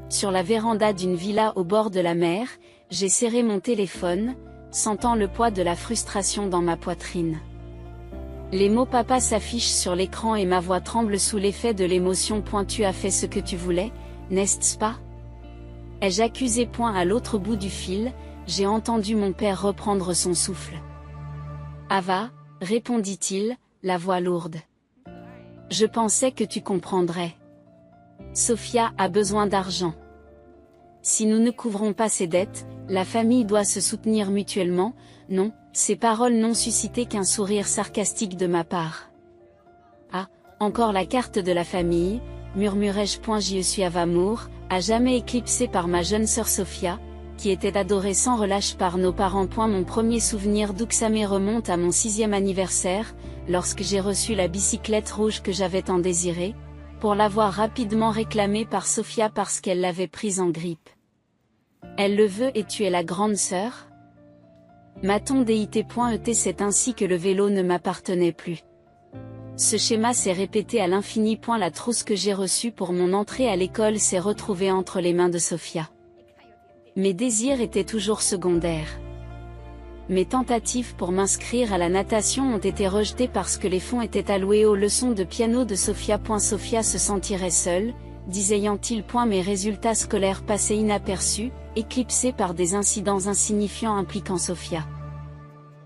sur la véranda d'une villa au bord de la mer, j'ai serré mon téléphone, sentant le poids de la frustration dans ma poitrine. Les mots papa s'affichent sur l'écran et ma voix tremble sous l'effet de l'émotion. Tu as fait ce que tu voulais, n'est-ce pas? Ai-je accusé? À l'autre bout du fil, j'ai entendu mon père reprendre son souffle. Ava, répondit-il, la voix lourde. Je pensais que tu comprendrais. Sophia a besoin d'argent. Si nous ne couvrons pas ses dettes, la famille doit se soutenir mutuellement. Non, ces paroles n'ont suscité qu'un sourire sarcastique de ma part. Ah, encore la carte de la famille, murmurai-je. Je suis Ava Moore, à jamais éclipsée par ma jeune sœur Sophia, qui était adorée sans relâche par nos parents. Mon premier souvenir d'Uxamé remonte à mon 6e anniversaire, lorsque j'ai reçu la bicyclette rouge que j'avais tant désirée, pour l'avoir rapidement réclamée par Sophia parce qu'elle l'avait prise en grippe. Elle le veut et tu es la grande sœur? M'a-t-on dit? C'est ainsi que le vélo ne m'appartenait plus. Ce schéma s'est répété à l'infini. La trousse que j'ai reçue pour mon entrée à l'école s'est retrouvée entre les mains de Sophia. Mes désirs étaient toujours secondaires. Mes tentatives pour m'inscrire à la natation ont été rejetées parce que les fonds étaient alloués aux leçons de piano de Sophia. Sophia se sentirait seule, disait-il. Mes résultats scolaires passaient inaperçus, éclipsés par des incidents insignifiants impliquant Sophia.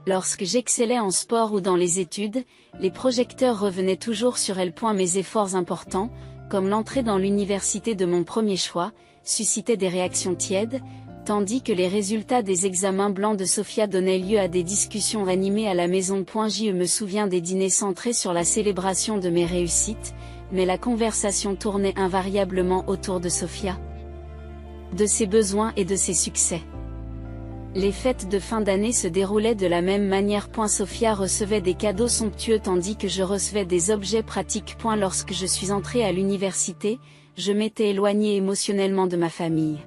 Lorsque j'excellais en sport ou dans les études, les projecteurs revenaient toujours sur elle. Mes efforts importants, comme l'entrée dans l'université de mon premier choix, suscitaient des réactions tièdes, tandis que les résultats des examens blancs de Sophia donnaient lieu à des discussions animées à la maison. Je me souviens des dîners centrés sur la célébration de mes réussites, mais la conversation tournait invariablement autour de Sophia, de ses besoins et de ses succès. Les fêtes de fin d'année se déroulaient de la même manière. Sophia recevait des cadeaux somptueux tandis que je recevais des objets pratiques. Lorsque je suis entrée à l'université, je m'étais éloignée émotionnellement de ma famille.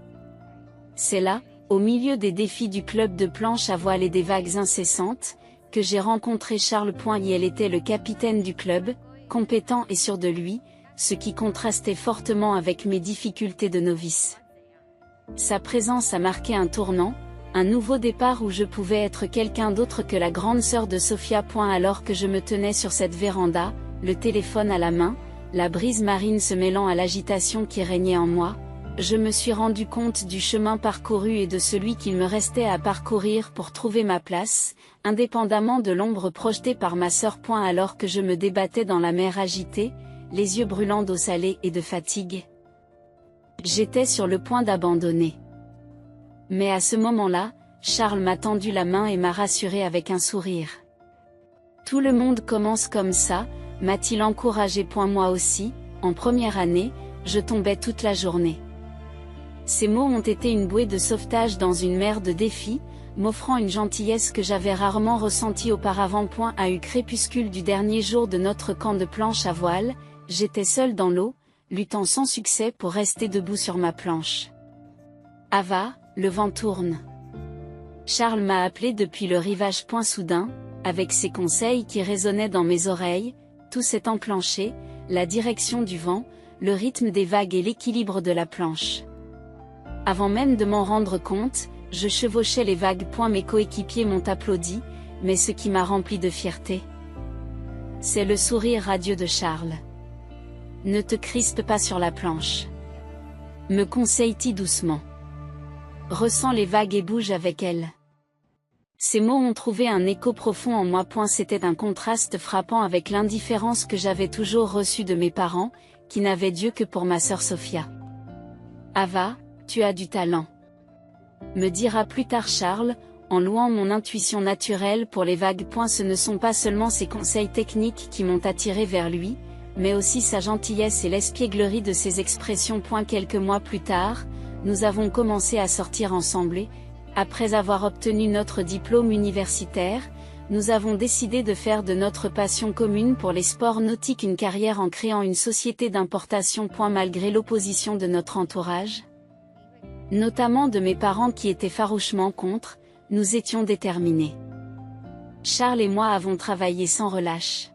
C'est là, au milieu des défis du club de planche à voile et des vagues incessantes, que j'ai rencontré Charles. Elle était le capitaine du club, compétent et sûr de lui, ce qui contrastait fortement avec mes difficultés de novice. Sa présence a marqué un tournant, un nouveau départ où je pouvais être quelqu'un d'autre que la grande sœur de Sophia. Alors que je me tenais sur cette véranda, le téléphone à la main, la brise marine se mêlant à l'agitation qui régnait en moi, je me suis rendu compte du chemin parcouru et de celui qu'il me restait à parcourir pour trouver ma place, indépendamment de l'ombre projetée par ma sœur. Alors que je me débattais dans la mer agitée, les yeux brûlants d'eau salée et de fatigue, j'étais sur le point d'abandonner. Mais à ce moment-là, Charles m'a tendu la main et m'a rassuré avec un sourire. Tout le monde commence comme ça, m'a-t-il encouragé. Moi aussi, en première année, je tombais toute la journée. Ces mots ont été une bouée de sauvetage dans une mer de défis, m'offrant une gentillesse que j'avais rarement ressentie auparavant. À eu crépuscule du dernier jour de notre camp de planche à voile, j'étais seule dans l'eau, luttant sans succès pour rester debout sur ma planche. Ava, le vent tourne. Charles m'a appelé depuis le rivage. Soudain, avec ses conseils qui résonnaient dans mes oreilles, tout s'est enclenché, la direction du vent, le rythme des vagues et l'équilibre de la planche. Avant même de m'en rendre compte, je chevauchais les vagues. Mes coéquipiers m'ont applaudi, mais ce qui m'a rempli de fierté, c'est le sourire radieux de Charles. Ne te crispe pas sur la planche, me conseille-t-il doucement. Ressens les vagues et bouge avec elles. Ces mots ont trouvé un écho profond en moi. C'était un contraste frappant avec l'indifférence que j'avais toujours reçue de mes parents, qui n'avaient Dieu que pour ma sœur Sophia. Ava, tu as du talent, me dira plus tard Charles, en louant mon intuition naturelle pour les vagues. Ce ne sont pas seulement ses conseils techniques qui m'ont attiré vers lui, mais aussi sa gentillesse et l'espièglerie de ses expressions. Quelques mois plus tard, nous avons commencé à sortir ensemble et, après avoir obtenu notre diplôme universitaire, nous avons décidé de faire de notre passion commune pour les sports nautiques une carrière en créant une société d'importation. Malgré l'opposition de notre entourage, notamment de mes parents qui étaient farouchement contre, nous étions déterminés. Charles et moi avons travaillé sans relâche.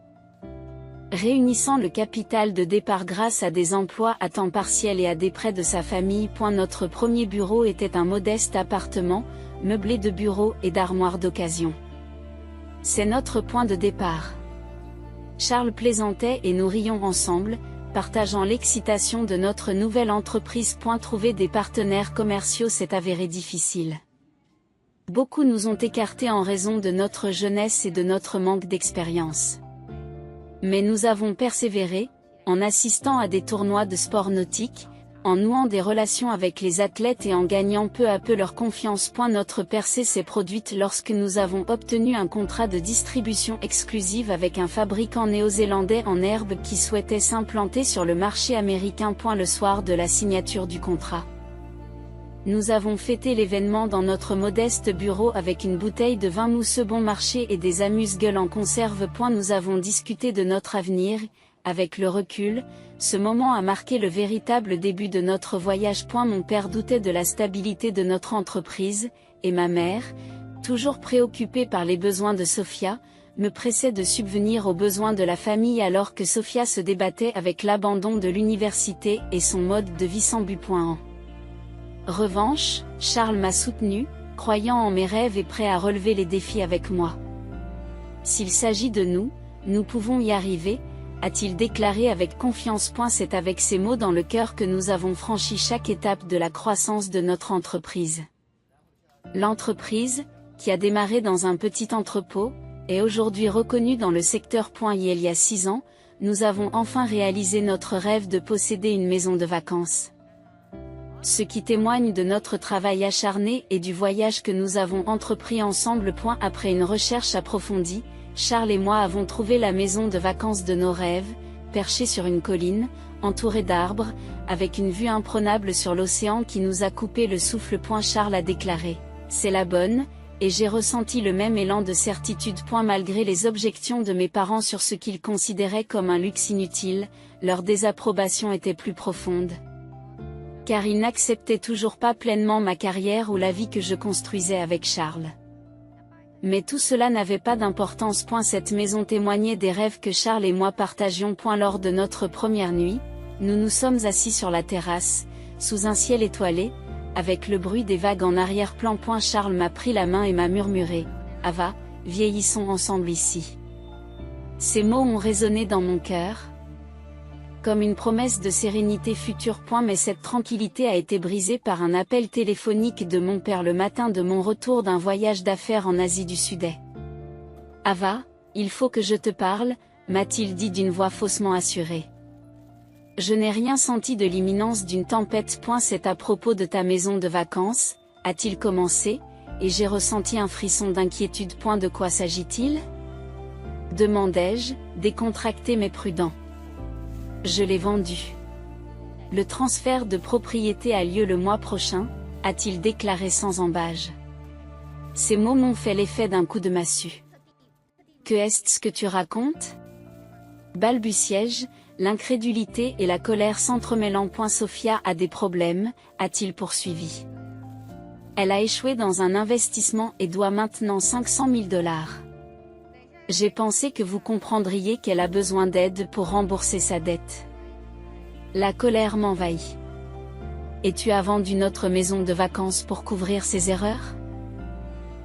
Réunissant le capital de départ grâce à des emplois à temps partiel et à des prêts de sa famille. Notre premier bureau était un modeste appartement, meublé de bureaux et d'armoires d'occasion. C'est notre point de départ. Charles plaisantait et nous rions ensemble, partageant l'excitation de notre nouvelle entreprise. Trouver des partenaires commerciaux s'est avéré difficile. Beaucoup nous ont écartés en raison de notre jeunesse et de notre manque d'expérience. Mais nous avons persévéré, en assistant à des tournois de sport nautique, en nouant des relations avec les athlètes et en gagnant peu à peu leur confiance. Notre percée s'est produite lorsque nous avons obtenu un contrat de distribution exclusive avec un fabricant néo-zélandais en herbe qui souhaitait s'implanter sur le marché américain. Le soir de la signature du contrat, nous avons fêté l'événement dans notre modeste bureau avec une bouteille de vin mousseux bon marché et des amuse-gueules en conserve. Nous avons discuté de notre avenir. Avec le recul, ce moment a marqué le véritable début de notre voyage. Mon père doutait de la stabilité de notre entreprise, et ma mère, toujours préoccupée par les besoins de Sophia, me pressait de subvenir aux besoins de la famille alors que Sophia se débattait avec l'abandon de l'université et son mode de vie sans but. En revanche, Charles m'a soutenu, croyant en mes rêves et prêt à relever les défis avec moi. S'il s'agit de nous, nous pouvons y arriver, a-t-il déclaré avec confiance. C'est avec ces mots dans le cœur que nous avons franchi chaque étape de la croissance de notre entreprise. L'entreprise, qui a démarré dans un petit entrepôt, est aujourd'hui reconnue dans le secteur. Il y a 6 ans, nous avons enfin réalisé notre rêve de posséder une maison de vacances. Ce qui témoigne de notre travail acharné et du voyage que nous avons entrepris ensemble. Après une recherche approfondie, Charles et moi avons trouvé la maison de vacances de nos rêves, perchée sur une colline, entourée d'arbres, avec une vue imprenable sur l'océan qui nous a coupé le souffle. Charles a déclaré « C'est la bonne », et j'ai ressenti le même élan de certitude. Malgré les objections de mes parents sur ce qu'ils considéraient comme un luxe inutile, leur désapprobation était plus profonde. Car ils n'acceptaient toujours pas pleinement ma carrière ou la vie que je construisais avec Charles. Mais tout cela n'avait pas d'importance. Cette maison témoignait des rêves que Charles et moi partagions. Lors de notre première nuit, nous nous sommes assis sur la terrasse, sous un ciel étoilé, avec le bruit des vagues en arrière-plan. Charles m'a pris la main et m'a murmuré « Ava, vieillissons ensemble ici ». Ces mots ont résonné dans mon cœur, comme une promesse de sérénité future. Mais cette tranquillité a été brisée par un appel téléphonique de mon père le matin de mon retour d'un voyage d'affaires en Asie du Sud-Est. « Ava, il faut que je te parle », m'a-t-il dit d'une voix faussement assurée. Je n'ai rien senti de l'imminence d'une tempête. C'est à propos de ta maison de vacances, a-t-il commencé, et j'ai ressenti un frisson d'inquiétude. De quoi s'agit-il ? Demandai-je, décontracté mais prudent. Je l'ai vendu. Le transfert de propriété a lieu le mois prochain, a-t-il déclaré sans ambages. Ces mots m'ont fait l'effet d'un coup de massue. Que est-ce que tu racontes ? Balbutiai-je, l'incrédulité et la colère s'entremêlant. Sophia a des problèmes, a-t-il poursuivi. Elle a échoué dans un investissement et doit maintenant 500 000 $. J'ai pensé que vous comprendriez qu'elle a besoin d'aide pour rembourser sa dette. La colère m'envahit. Et tu as vendu notre maison de vacances pour couvrir ses erreurs ?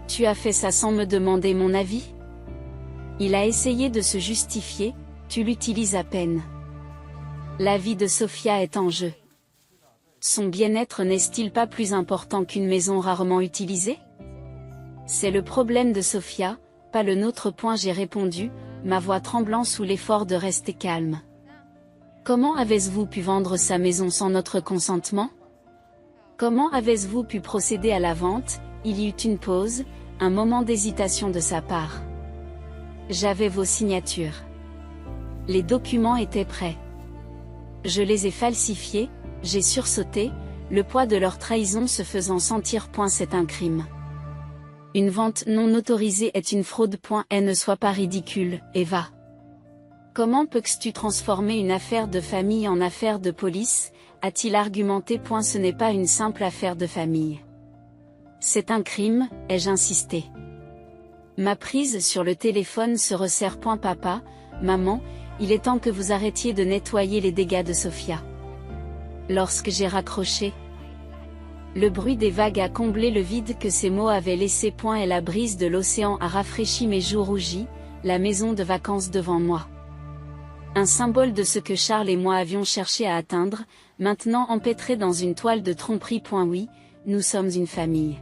Tu as fait ça sans me demander mon avis ? Il a essayé de se justifier, tu l'utilises à peine. La vie de Sophia est en jeu. Son bien-être n'est-il pas plus important qu'une maison rarement utilisée ? C'est le problème de Sophia, pas le nôtre. J'ai répondu, ma voix tremblant sous l'effort de rester calme. Comment avez-vous pu vendre sa maison sans notre consentement ? Comment avez-vous pu procéder à la vente ? Il y eut une pause, un moment d'hésitation de sa part. J'avais vos signatures. Les documents étaient prêts. Je les ai falsifiés, j'ai sursauté, le poids de leur trahison se faisant sentir. C'est un crime. Une vente non autorisée est une fraude. Ne sois pas ridicule, Eva. Comment peux-tu transformer une affaire de famille en affaire de police, a-t-il argumenté. Ce n'est pas une simple affaire de famille. C'est un crime, ai-je insisté. Ma prise sur le téléphone se resserre. Papa, maman, il est temps que vous arrêtiez de nettoyer les dégâts de Sofia. Lorsque j'ai raccroché, le bruit des vagues a comblé le vide que ces mots avaient laissé. Et la brise de l'océan a rafraîchi mes joues rougies, la maison de vacances devant moi. Un symbole de ce que Charles et moi avions cherché à atteindre, maintenant empêtré dans une toile de tromperie. Oui, nous sommes une famille.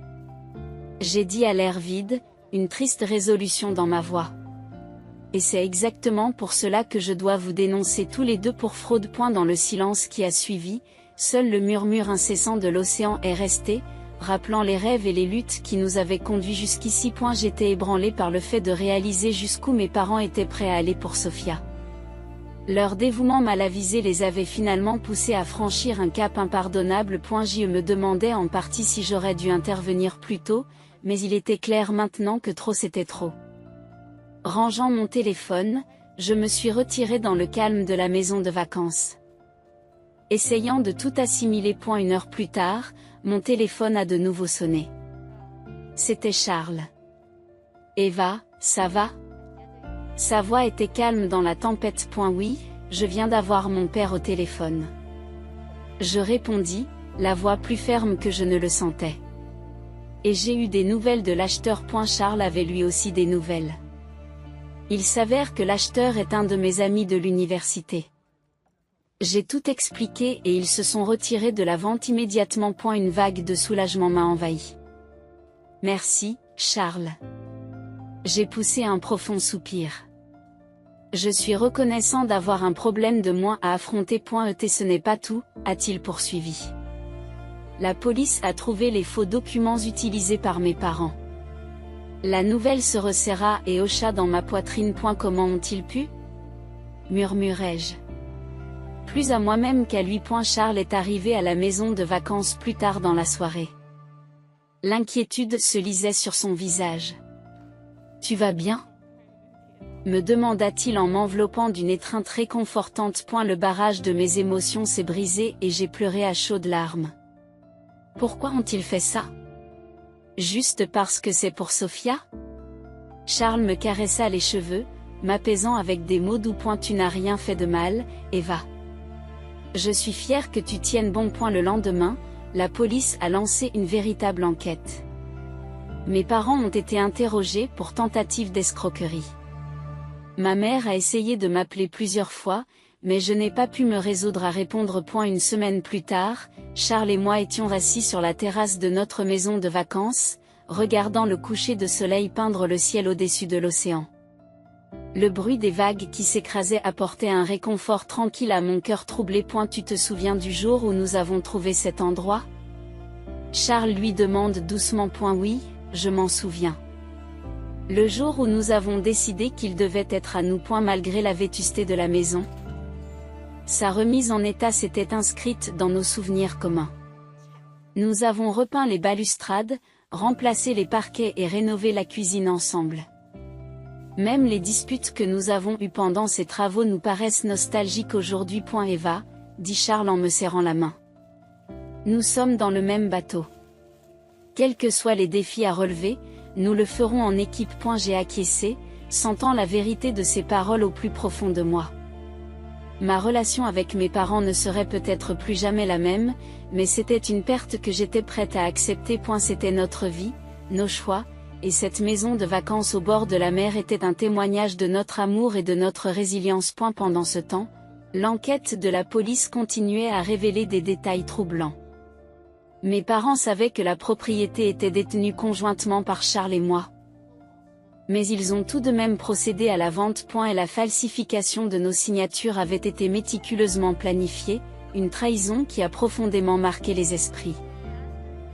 J'ai dit à l'air vide, une triste résolution dans ma voix. Et c'est exactement pour cela que je dois vous dénoncer tous les deux pour fraude. Dans le silence qui a suivi, seul le murmure incessant de l'océan est resté, rappelant les rêves et les luttes qui nous avaient conduits jusqu'ici. J'étais ébranlé par le fait de réaliser jusqu'où mes parents étaient prêts à aller pour Sofia. Leur dévouement mal avisé les avait finalement poussés à franchir un cap impardonnable. Je me demandais en partie si j'aurais dû intervenir plus tôt, mais il était clair maintenant que trop c'était trop. Rangeant mon téléphone, je me suis retiré dans le calme de la maison de vacances. Essayant de tout assimiler. Une heure plus tard, mon téléphone a de nouveau sonné. C'était Charles. Eva, ça va ? Sa voix était calme dans la tempête. Oui, je viens d'avoir mon père au téléphone. Je répondis, la voix plus ferme que je ne le sentais. Et j'ai eu des nouvelles de l'acheteur. Charles avait lui aussi des nouvelles. Il s'avère que l'acheteur est un de mes amis de l'université. J'ai tout expliqué et ils se sont retirés de la vente immédiatement. Une vague de soulagement m'a envahi. Merci, Charles. J'ai poussé un profond soupir. Je suis reconnaissant d'avoir un problème de moins à affronter. Ce n'est pas tout, a-t-il poursuivi. La police a trouvé les faux documents utilisés par mes parents. La nouvelle se resserra et hocha dans ma poitrine. Comment ont-ils pu ? Murmurai-je. Plus à moi-même qu'à lui. Charles est arrivé à la maison de vacances plus tard dans la soirée. L'inquiétude se lisait sur son visage. Tu vas bien ? Me demanda-t-il en m'enveloppant d'une étreinte réconfortante. Le barrage de mes émotions s'est brisé et j'ai pleuré à chaudes larmes. Pourquoi ont-ils fait ça ? Juste parce que c'est pour Sofia ? Charles me caressa les cheveux, m'apaisant avec des mots doux. Tu n'as rien fait de mal, Eva. Je suis fier que tu tiennes bon. Le lendemain, la police a lancé une véritable enquête. Mes parents ont été interrogés pour tentative d'escroquerie. Ma mère a essayé de m'appeler plusieurs fois, mais je n'ai pas pu me résoudre à répondre. Une semaine plus tard, Charles et moi étions assis sur la terrasse de notre maison de vacances, regardant le coucher de soleil peindre le ciel au-dessus de l'océan. Le bruit des vagues qui s'écrasaient apportait un réconfort tranquille à mon cœur troublé. Tu te souviens du jour où nous avons trouvé cet endroit ? Charles lui demande doucement. Oui, je m'en souviens. Le jour où nous avons décidé qu'il devait être à nous. Malgré la vétusté de la maison. Sa remise en état s'était inscrite dans nos souvenirs communs. Nous avons repeint les balustrades, remplacé les parquets et rénové la cuisine ensemble. Même les disputes que nous avons eues pendant ces travaux nous paraissent nostalgiques aujourd'hui. Eva, dit Charles en me serrant la main. Nous sommes dans le même bateau. Quels que soient les défis à relever, nous le ferons en équipe. J'ai acquiescé, sentant la vérité de ces paroles au plus profond de moi. Ma relation avec mes parents ne serait peut-être plus jamais la même, mais c'était une perte que j'étais prête à accepter. C'était notre vie, nos choix, et cette maison de vacances au bord de la mer était un témoignage de notre amour et de notre résilience. Pendant ce temps, l'enquête de la police continuait à révéler des détails troublants. Mes parents savaient que la propriété était détenue conjointement par Charles et moi. Mais ils ont tout de même procédé à la vente. Et la falsification de nos signatures avait été méticuleusement planifiée, une trahison qui a profondément marqué les esprits.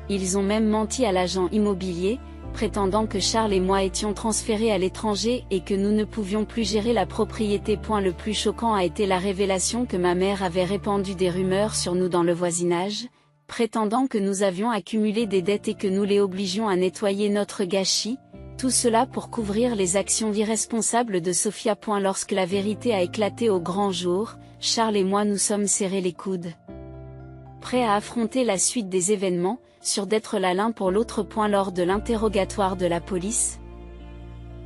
Ils ont même menti à l'agent immobilier, prétendant que Charles et moi étions transférés à l'étranger et que nous ne pouvions plus gérer la propriété. Le plus choquant a été la révélation que ma mère avait répandu des rumeurs sur nous dans le voisinage, prétendant que nous avions accumulé des dettes et que nous les obligions à nettoyer notre gâchis, tout cela pour couvrir les actions irresponsables de Sofia. Lorsque la vérité a éclaté au grand jour, Charles et moi nous sommes serrés les coudes. Prêts à affronter la suite des événements, sûrs d'être là l'un pour l'autre. Lors de l'interrogatoire de la police,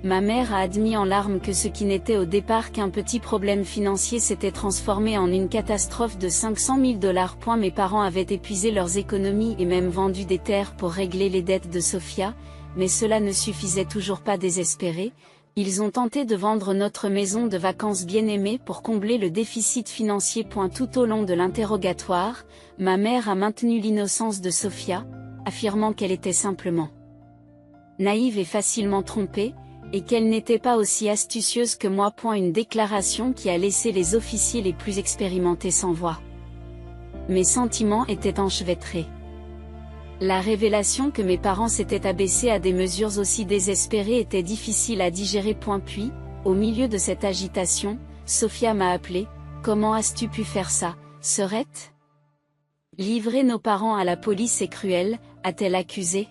Ma mère a admis en larmes que ce qui n'était au départ qu'un petit problème financier s'était transformé en une catastrophe de 500 000 $. Mes parents avaient épuisé leurs économies et même vendu des terres pour régler les dettes de Sophia, mais cela ne suffisait toujours pas. Désespérés, ils ont tenté de vendre notre maison de vacances bien-aimée pour combler le déficit financier. Tout au long de l'interrogatoire, ma mère a maintenu l'innocence de Sophia, affirmant qu'elle était simplement naïve et facilement trompée, et qu'elle n'était pas aussi astucieuse que moi. Une déclaration qui a laissé les officiers les plus expérimentés sans voix. Mes sentiments étaient enchevêtrés. La révélation que mes parents s'étaient abaissés à des mesures aussi désespérées était difficile à digérer. Puis, au milieu de cette agitation, Sophia m'a appelé. « Comment as-tu pu faire ça, Serette ? Livrer nos parents à la police est cruel », a-t-elle accusé.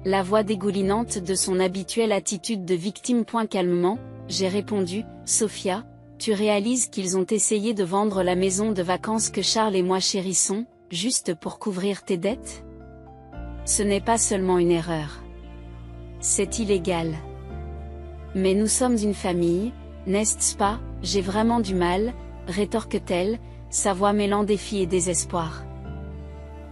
La voix dégoulinante de son habituelle attitude de victime. Calmement, j'ai répondu, « Sophia, tu réalises qu'ils ont essayé de vendre la maison de vacances que Charles et moi chérissons, juste pour couvrir tes dettes ? Ce n'est pas seulement une erreur. C'est illégal. Mais nous sommes une famille, n'est-ce pas ? J'ai vraiment du mal, rétorque-t-elle, sa voix mêlant défi et désespoir.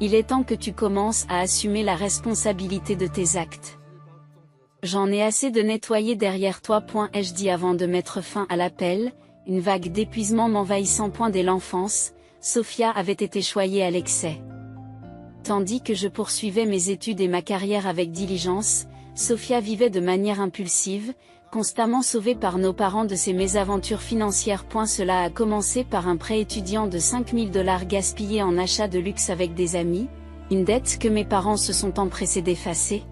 Il est temps que tu commences à assumer la responsabilité de tes actes. J'en ai assez de nettoyer derrière toi. Ai-je dit avant de mettre fin à l'appel, une vague d'épuisement m'envahissant. Dès l'enfance, Sophia avait été choyée à l'excès. Tandis que je poursuivais mes études et ma carrière avec diligence, Sophia vivait de manière impulsive, constamment sauvée par nos parents de ses mésaventures financières. Cela a commencé par un prêt étudiant de 5 000 $ gaspillé en achats de luxe avec des amis, une dette que mes parents se sont empressés d'effacer.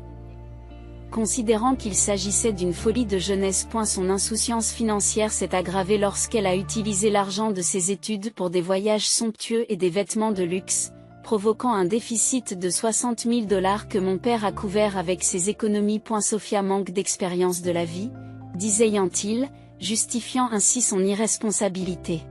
Considérant qu'il s'agissait d'une folie de jeunesse. Son insouciance financière s'est aggravée lorsqu'elle a utilisé l'argent de ses études pour des voyages somptueux et des vêtements de luxe, provoquant un déficit de 60 000 $ que mon père a couvert avec ses économies. Sophia manque d'expérience de la vie, disait-il, justifiant ainsi son irresponsabilité.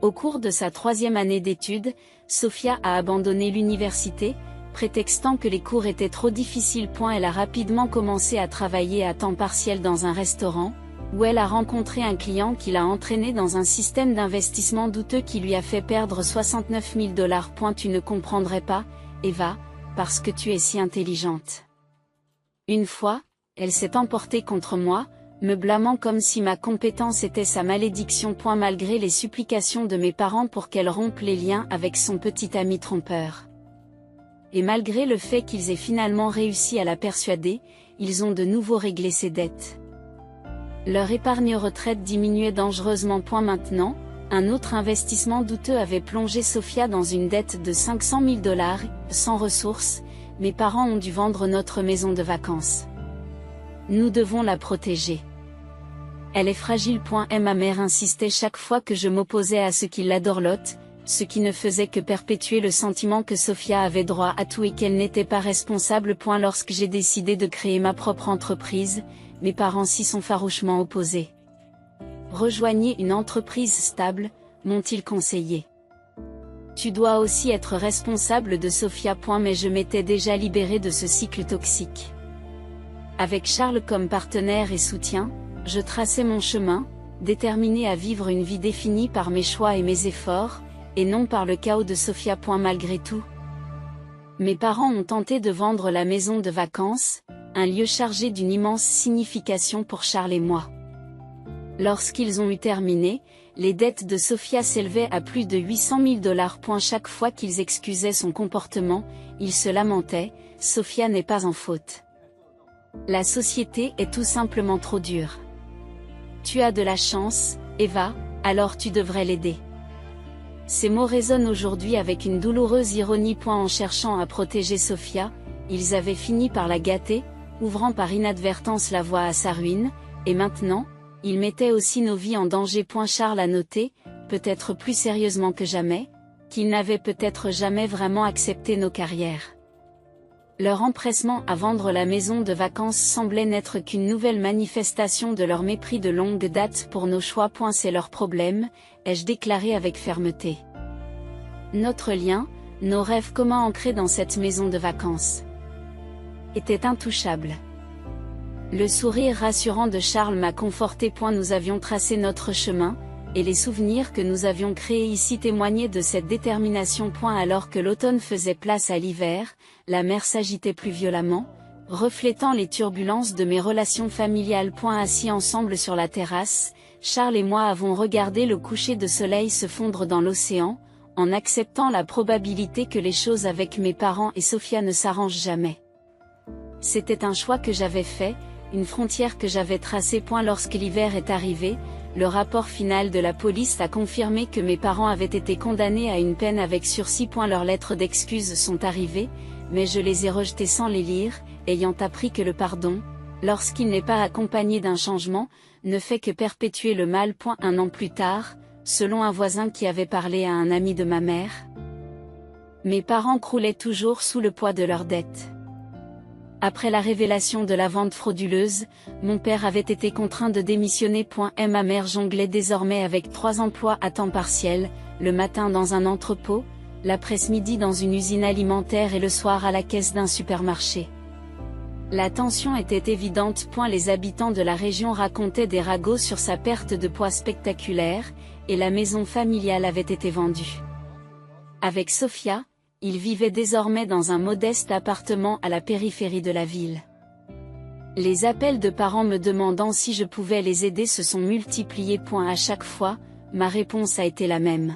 Au cours de sa 3e année d'études, Sophia a abandonné l'université, prétextant que les cours étaient trop difficiles. Elle a rapidement commencé à travailler à temps partiel dans un restaurant, où elle a rencontré un client qui l'a entraîné dans un système d'investissement douteux qui lui a fait perdre 69 000 $. Tu ne comprendrais pas, Eva, parce que tu es si intelligente. Une fois, elle s'est emportée contre moi, me blâmant comme si ma compétence était sa malédiction. Malgré les supplications de mes parents pour qu'elle rompe les liens avec son petit ami trompeur. Et malgré le fait qu'ils aient finalement réussi à la persuader, ils ont de nouveau réglé ses dettes. Leur épargne retraite diminuait dangereusement. Maintenant, un autre investissement douteux avait plongé Sophia dans une dette de 500 000 $. Sans ressources, mes parents ont dû vendre notre maison de vacances. Nous devons la protéger. Elle est fragile. Et ma mère insistait chaque fois que je m'opposais à ce qui l'adorlote, ce qui ne faisait que perpétuer le sentiment que Sophia avait droit à tout et qu'elle n'était pas responsable. Lorsque j'ai décidé de créer ma propre entreprise, mes parents s'y sont farouchement opposés. Rejoignez une entreprise stable, m'ont-ils conseillé. Tu dois aussi être responsable de Sophia. Mais je m'étais déjà libérée de ce cycle toxique. Avec Charles comme partenaire et soutien, je traçais mon chemin, déterminée à vivre une vie définie par mes choix et mes efforts, et non par le chaos de Sophia. Malgré tout, mes parents ont tenté de vendre la maison de vacances, un lieu chargé d'une immense signification pour Charles et moi. Lorsqu'ils ont eu terminé, les dettes de Sophia s'élevaient à plus de 800 000 $. Chaque fois qu'ils excusaient son comportement, ils se lamentaient, « Sophia n'est pas en faute. La société est tout simplement trop dure. Tu as de la chance, Eva, alors tu devrais l'aider. » Ces mots résonnent aujourd'hui avec une douloureuse ironie. En cherchant à protéger Sophia, ils avaient fini par la gâter, ouvrant par inadvertance la voie à sa ruine, et maintenant, ils mettaient aussi nos vies en danger. Charles a noté, peut-être plus sérieusement que jamais, qu'ils n'avaient peut-être jamais vraiment accepté nos carrières. Leur empressement à vendre la maison de vacances semblait n'être qu'une nouvelle manifestation de leur mépris de longue date pour nos choix. C'est leur problème, ai-je déclaré avec fermeté. Notre lien, nos rêves communs ancrés dans cette maison de vacances, étaient intouchables. Le sourire rassurant de Charles m'a conforté. Nous avions tracé notre chemin, et les souvenirs que nous avions créés ici témoignaient de cette détermination. Alors que l'automne faisait place à l'hiver, la mer s'agitait plus violemment, reflétant les turbulences de mes relations familiales. Assis ensemble sur la terrasse, Charles et moi avons regardé le coucher de soleil se fondre dans l'océan, en acceptant la probabilité que les choses avec mes parents et Sophia ne s'arrangent jamais. C'était un choix que j'avais fait, une frontière que j'avais tracée. Lorsque l'hiver est arrivé, le rapport final de la police a confirmé que mes parents avaient été condamnés à une peine avec sursis. Leurs lettres d'excuses sont arrivées, mais je les ai rejetées sans les lire, ayant appris que le pardon, lorsqu'il n'est pas accompagné d'un changement, ne fait que perpétuer le mal. Un an plus tard, selon un voisin qui avait parlé à un ami de ma mère, mes parents croulaient toujours sous le poids de leurs dettes. Après la révélation de la vente frauduleuse, mon père avait été contraint de démissionner. Ma mère jonglait désormais avec 3 emplois à temps partiel, le matin dans un entrepôt, l'après-midi dans une usine alimentaire et le soir à la caisse d'un supermarché. La tension était évidente. Les habitants de la région racontaient des ragots sur sa perte de poids spectaculaire, et la maison familiale avait été vendue. Avec Sophia, ils vivaient désormais dans un modeste appartement à la périphérie de la ville. Les appels de parents me demandant si je pouvais les aider se sont multipliés. À chaque fois, ma réponse a été la même.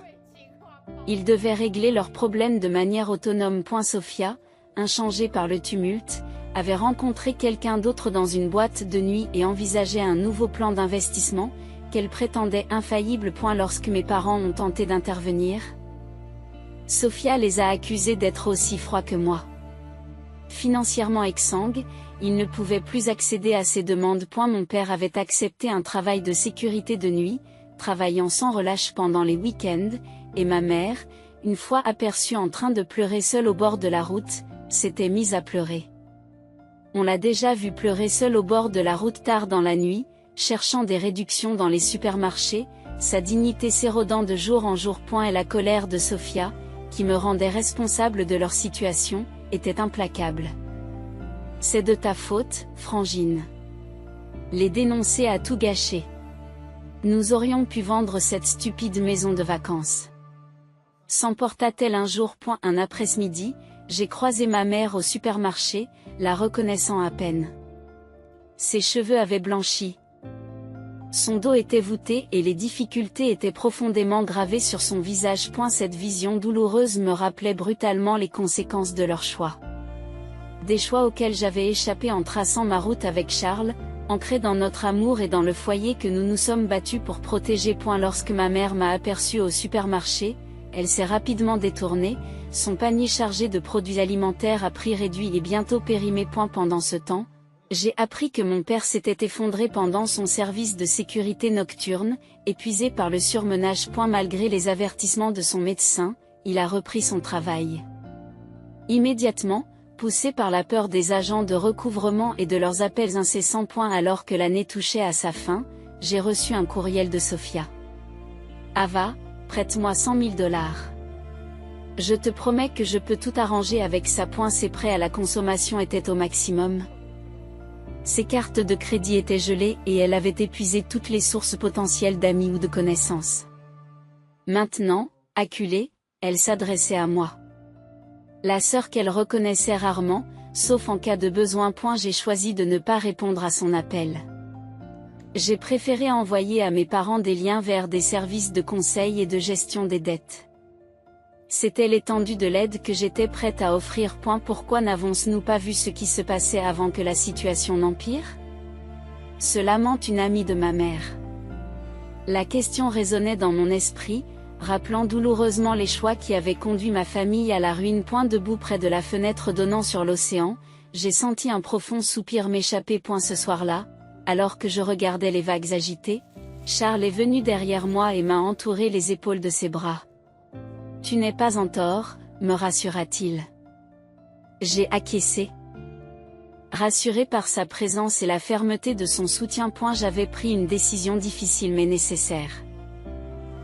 Ils devaient régler leurs problèmes de manière autonome. Sophia, inchangée par le tumulte, avait rencontré quelqu'un d'autre dans une boîte de nuit et envisageait un nouveau plan d'investissement, qu'elle prétendait infaillible. Lorsque mes parents ont tenté d'intervenir, Sophia les a accusés d'être aussi froids que moi. Financièrement exsangue, ils ne pouvaient plus accéder à ses demandes. Mon père avait accepté un travail de sécurité de nuit, travaillant sans relâche pendant les week-ends, et ma mère, une fois aperçue en train de pleurer seule au bord de la route, s'était mise à pleurer. On l'a déjà vue pleurer seule au bord de la route tard dans la nuit, cherchant des réductions dans les supermarchés, sa dignité s'érodant de jour en jour. Et la colère de Sophia, qui me rendait responsable de leur situation, était implacable. C'est de ta faute, Frangine. Les dénoncer a tout gâché. Nous aurions pu vendre cette stupide maison de vacances. S'emporta-t-elle un jour? Un après-midi, j'ai croisé ma mère au supermarché, la reconnaissant à peine. Ses cheveux avaient blanchi. Son dos était voûté et les difficultés étaient profondément gravées sur son visage. Cette vision douloureuse me rappelait brutalement les conséquences de leur choix. Des choix auxquels j'avais échappé en traçant ma route avec Charles, ancrés dans notre amour et dans le foyer que nous nous sommes battus pour protéger. Lorsque ma mère m'a aperçue au supermarché, elle s'est rapidement détournée, son panier chargé de produits alimentaires à prix réduit et bientôt périmé. Pendant ce temps, j'ai appris que mon père s'était effondré pendant son service de sécurité nocturne, épuisé par le surmenage. Malgré les avertissements de son médecin, il a repris son travail. Immédiatement, poussé par la peur des agents de recouvrement et de leurs appels incessants. Alors que l'année touchait à sa fin, j'ai reçu un courriel de Sophia. Ava, prête-moi $100 000. Je te promets que je peux tout arranger avec ça. Ses prêts à la consommation étaient au maximum. Ses cartes de crédit étaient gelées et elle avait épuisé toutes les sources potentielles d'amis ou de connaissances. Maintenant, acculée, elle s'adressait à moi. La sœur qu'elle reconnaissait rarement, sauf en cas de besoin. J'ai choisi de ne pas répondre à son appel. J'ai préféré envoyer à mes parents des liens vers des services de conseil et de gestion des dettes. C'était l'étendue de l'aide que j'étais prête à offrir. Pourquoi n'avons-nous pas vu ce qui se passait avant que la situation n'empire? Se lamente une amie de ma mère. La question résonnait dans mon esprit, rappelant douloureusement les choix qui avaient conduit ma famille à la ruine. Debout près de la fenêtre donnant sur l'océan, j'ai senti un profond soupir m'échapper. Ce soir-là, alors que je regardais les vagues agitées, Charles est venu derrière moi et m'a entouré les épaules de ses bras. Tu n'es pas en tort, me rassura-t-il. J'ai acquiescé. Rassuré par sa présence et la fermeté de son soutien. J'avais pris une décision difficile mais nécessaire.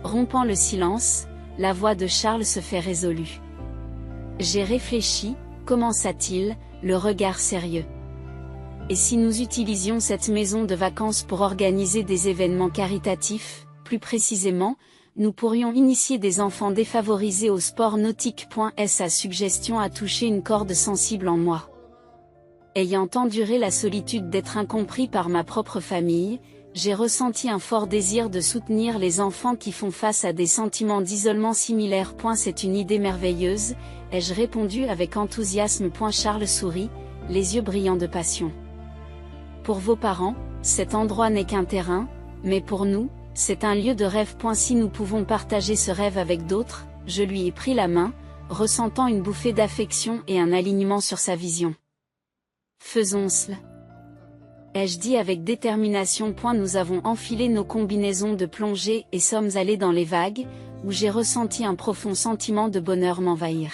Rompant le silence, la voix de Charles se fait résolue. J'ai réfléchi, commença-t-il, le regard sérieux. Et si nous utilisions cette maison de vacances pour organiser des événements caritatifs, plus précisément, nous pourrions initier des enfants défavorisés au sport nautique. Sa suggestion a touché une corde sensible en moi. Ayant enduré la solitude d'être incompris par ma propre famille, j'ai ressenti un fort désir de soutenir les enfants qui font face à des sentiments d'isolement similaires. C'est une idée merveilleuse, ai-je répondu avec enthousiasme. Charles sourit, les yeux brillants de passion. Pour vos parents, cet endroit n'est qu'un terrain, mais pour nous, c'est un lieu de rêve. Si nous pouvons partager ce rêve avec d'autres, je lui ai pris la main, ressentant une bouffée d'affection et un alignement sur sa vision. Faisons-le, ai-je dit avec détermination. Nous avons enfilé nos combinaisons de plongée et sommes allés dans les vagues, où j'ai ressenti un profond sentiment de bonheur m'envahir.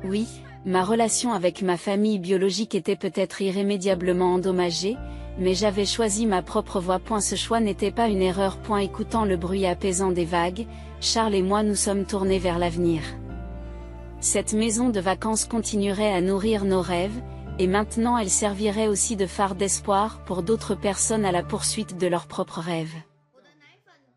Oui, ma relation avec ma famille biologique était peut-être irrémédiablement endommagée, mais j'avais choisi ma propre voie. Ce choix n'était pas une erreur. Écoutant le bruit apaisant des vagues, Charles et moi nous sommes tournés vers l'avenir. Cette maison de vacances continuerait à nourrir nos rêves, et maintenant elle servirait aussi de phare d'espoir pour d'autres personnes à la poursuite de leurs propres rêves.